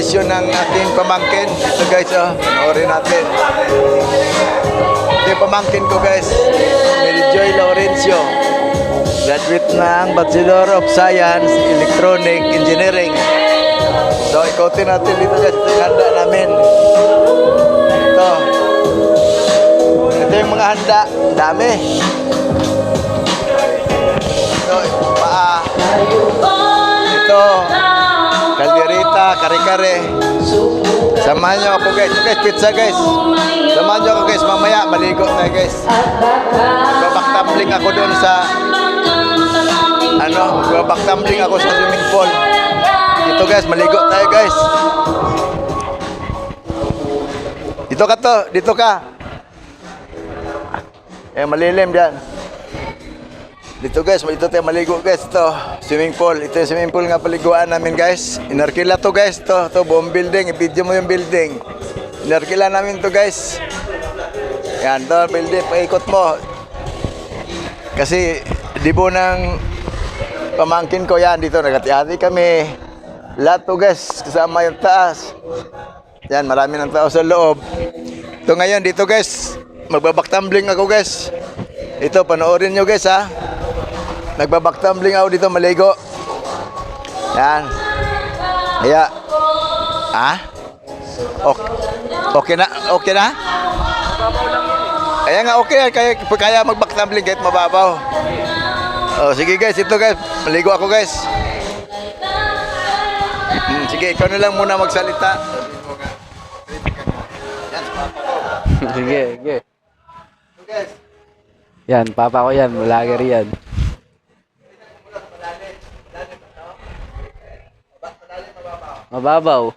graduation ng aking pamangkin. Ito guys, oh, panoorin natin. Ito yung pamangkin ko guys, Meljoy Laurencio. Graduate ng Bachelor of Science, Electronic Engineering. So, ikotin natin dito guys, ito yung handa namin. Ito. Ito yung mga handa, dami. Ito, paa. Ito, kalderita, kare-kare. Samahan nyo ako guys. Guys, pizza guys. Samahan nyo ako guys. Mamaya, maligo na guys. Babaktumbling ako doon sa babaktumbling ako sa swimming pool. Dito guys, maligo tayo guys. Dito ka to. Dito ka. Malilim diyan. Dito guys, dito tayo maligo guys. Ito, swimming pool. Ito yung swimming pool nga paliguan namin guys. Inarkila to guys. Ito buong building. I-video mo yung building. Inarkila namin to guys. Yan, to building. Paikot mo. Kasi, dibo ng pamangkin ko yan. Dito, nagati-hati kami. Lahat to guys. Kasama yung taas. Yan, marami ng tao sa loob. Ito ngayon, dito guys. Magbabaktumbling ako guys. Ito, panoorin nyo guys ha. Nagbabaktumbling ako dito, maligo. Yan. Kaya. Okay na? Okay na? Kaya nga okay. Kaya magbaktumbling kahit mababaw. Oh, sige guys, ito guys. Maligo ako guys. Sige, ikaw na lang muna magsalita. Sige, sige. Yan, papa ko yan. Vlogger yan. Mababaw.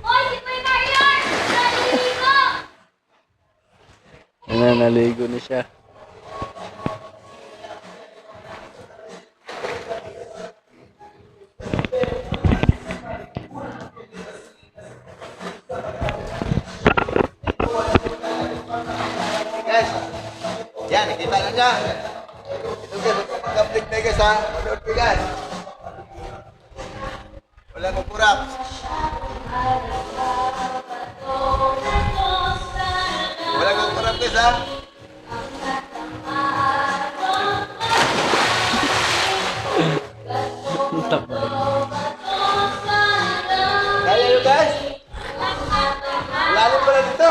Hoy, si Kuya Marian! Naliligo! Yan, naligo na siya. Guys, yan, nakita na niya. Ito guys, magpapagablik na guys ha. Manood ko guys. Wala mo kurap. Wala mo kurap guys ha. Kaya nyo guys? Lalim pala dito.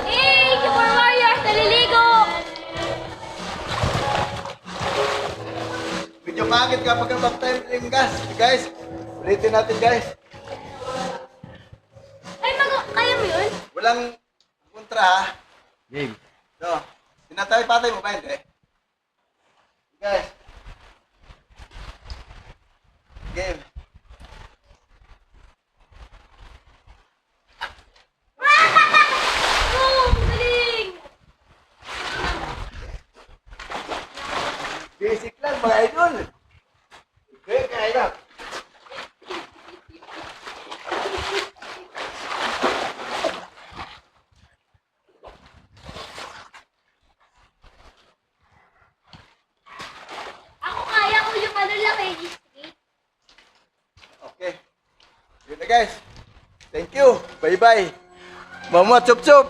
Hey, si Kuya Marian! Naliligo! Medyo pangit kapag ang baptizing gas. Guys, ulitin natin guys. Ay, kaya mo yun? Walang kontra ha. Game. So, tinatay-patay mo ba hindi? Guys. Game. Oh, galing! Basic lang mga idol. Okay, kaya lang. Ako kaya ko yung ano lang eh, skate. Okay. Yun na guys. Thank you. Bye-bye. Mama, chup-chup.